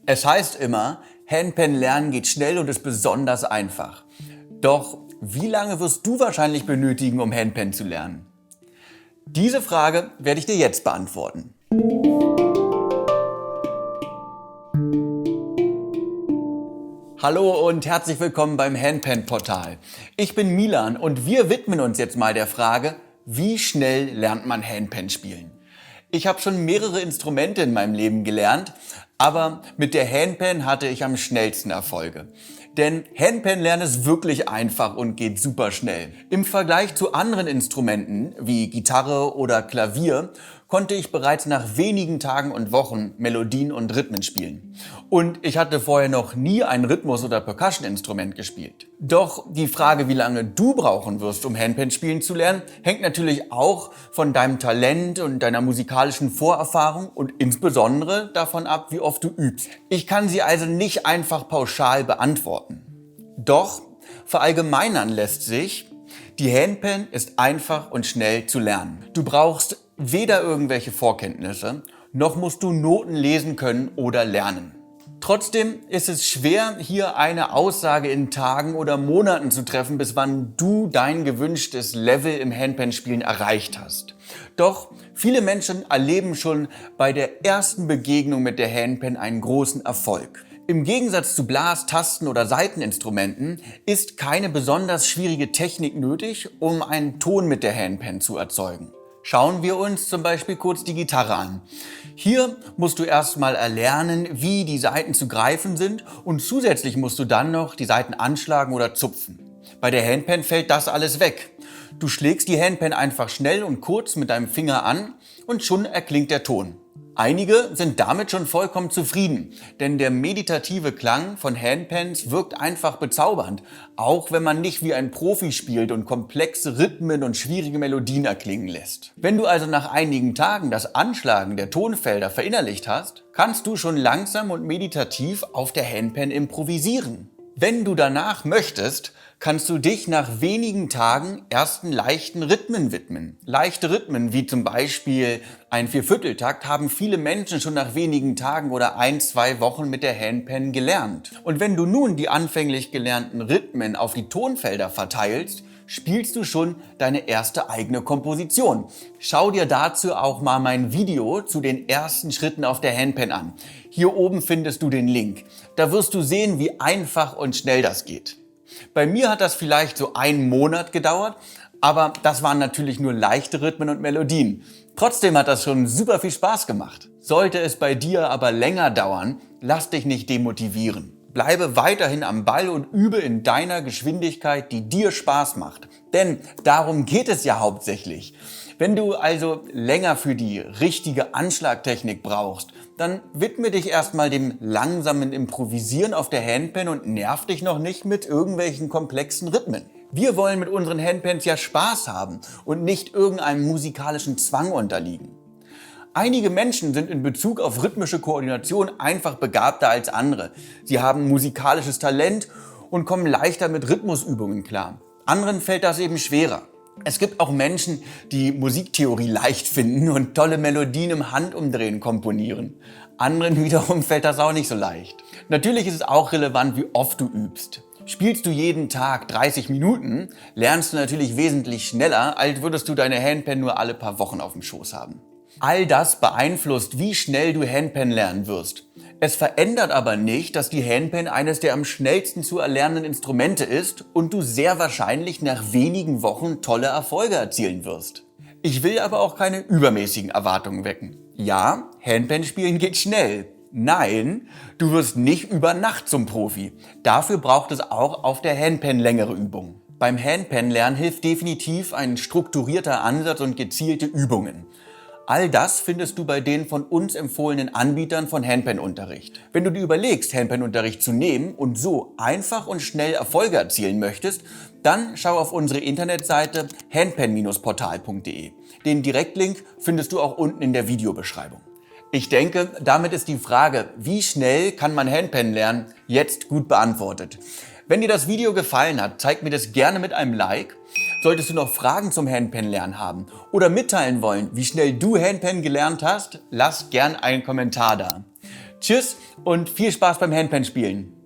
Es heißt immer, Handpan lernen geht schnell und ist besonders einfach. Doch wie lange wirst du wahrscheinlich benötigen, um Handpan zu lernen? Diese Frage werde ich dir jetzt beantworten. Hallo und herzlich willkommen beim Handpan-Portal. Ich bin Milan und wir widmen uns jetzt mal der Frage, wie schnell lernt man Handpan spielen? Ich habe schon mehrere Instrumente in meinem Leben gelernt, aber mit der Handpan hatte ich am schnellsten Erfolge. Denn Handpan lernen ist wirklich einfach und geht super schnell. Im Vergleich zu anderen Instrumenten wie Gitarre oder Klavier konnte ich bereits nach wenigen Tagen und Wochen Melodien und Rhythmen spielen. Und ich hatte vorher noch nie ein Rhythmus- oder Percussion-Instrument gespielt. Doch die Frage, wie lange du brauchen wirst, um Handpan spielen zu lernen, hängt natürlich auch von deinem Talent und deiner musikalischen Vorerfahrung und insbesondere davon ab, wie oft du übst. Ich kann sie also nicht einfach pauschal beantworten. Doch verallgemeinern lässt sich, die Handpan ist einfach und schnell zu lernen. Du brauchst weder irgendwelche Vorkenntnisse, noch musst du Noten lesen können oder lernen. Trotzdem ist es schwer, hier eine Aussage in Tagen oder Monaten zu treffen, bis wann du dein gewünschtes Level im Handpan-Spielen erreicht hast. Doch viele Menschen erleben schon bei der ersten Begegnung mit der Handpan einen großen Erfolg. Im Gegensatz zu Blas-, Tasten- oder Saiteninstrumenten ist keine besonders schwierige Technik nötig, um einen Ton mit der Handpan zu erzeugen. Schauen wir uns zum Beispiel kurz die Gitarre an. Hier musst du erstmal erlernen, wie die Saiten zu greifen sind und zusätzlich musst du dann noch die Saiten anschlagen oder zupfen. Bei der Handpan fällt das alles weg. Du schlägst die Handpan einfach schnell und kurz mit deinem Finger an und schon erklingt der Ton. Einige sind damit schon vollkommen zufrieden, denn der meditative Klang von Handpans wirkt einfach bezaubernd, auch wenn man nicht wie ein Profi spielt und komplexe Rhythmen und schwierige Melodien erklingen lässt. Wenn du also nach einigen Tagen das Anschlagen der Tonfelder verinnerlicht hast, kannst du schon langsam und meditativ auf der Handpan improvisieren. Wenn du danach möchtest, kannst du dich nach wenigen Tagen ersten leichten Rhythmen widmen. Leichte Rhythmen wie zum Beispiel ein Viervierteltakt haben viele Menschen schon nach wenigen Tagen oder 1-2 Wochen mit der Handpan gelernt. Und wenn du nun die anfänglich gelernten Rhythmen auf die Tonfelder verteilst, spielst du schon deine erste eigene Komposition. Schau dir dazu auch mal mein Video zu den ersten Schritten auf der Handpan an. Hier oben findest du den Link. Da wirst du sehen, wie einfach und schnell das geht. Bei mir hat das vielleicht so einen Monat gedauert, aber das waren natürlich nur leichte Rhythmen und Melodien. Trotzdem hat das schon super viel Spaß gemacht. Sollte es bei dir aber länger dauern, lass dich nicht demotivieren. Bleibe weiterhin am Ball und übe in deiner Geschwindigkeit, die dir Spaß macht. Denn darum geht es ja hauptsächlich. Wenn du also länger für die richtige Anschlagtechnik brauchst, dann widme dich erstmal dem langsamen Improvisieren auf der Handpan und nerv dich noch nicht mit irgendwelchen komplexen Rhythmen. Wir wollen mit unseren Handpans ja Spaß haben und nicht irgendeinem musikalischen Zwang unterliegen. Einige Menschen sind in Bezug auf rhythmische Koordination einfach begabter als andere. Sie haben musikalisches Talent und kommen leichter mit Rhythmusübungen klar. Anderen fällt das eben schwerer. Es gibt auch Menschen, die Musiktheorie leicht finden und tolle Melodien im Handumdrehen komponieren. Anderen wiederum fällt das auch nicht so leicht. Natürlich ist es auch relevant, wie oft du übst. Spielst du jeden Tag 30 Minuten, lernst du natürlich wesentlich schneller, als würdest du deine Handpan nur alle paar Wochen auf dem Schoß haben. All das beeinflusst, wie schnell du Handpan lernen wirst. Es verändert aber nicht, dass die Handpan eines der am schnellsten zu erlernenden Instrumente ist und du sehr wahrscheinlich nach wenigen Wochen tolle Erfolge erzielen wirst. Ich will aber auch keine übermäßigen Erwartungen wecken. Ja, Handpan spielen geht schnell. Nein, du wirst nicht über Nacht zum Profi. Dafür braucht es auch auf der Handpan längere Übungen. Beim Handpan-Lernen hilft definitiv ein strukturierter Ansatz und gezielte Übungen. All das findest du bei den von uns empfohlenen Anbietern von Handpan-Unterricht. Wenn du dir überlegst, Handpan-Unterricht zu nehmen und so einfach und schnell Erfolge erzielen möchtest, dann schau auf unsere Internetseite handpan-portal.de. Den Direktlink findest du auch unten in der Videobeschreibung. Ich denke, damit ist die Frage, wie schnell kann man Handpan lernen, jetzt gut beantwortet. Wenn dir das Video gefallen hat, zeig mir das gerne mit einem Like. Solltest du noch Fragen zum Handpan-Lernen haben oder mitteilen wollen, wie schnell du Handpan gelernt hast, lass gern einen Kommentar da. Tschüss und viel Spaß beim Handpan spielen.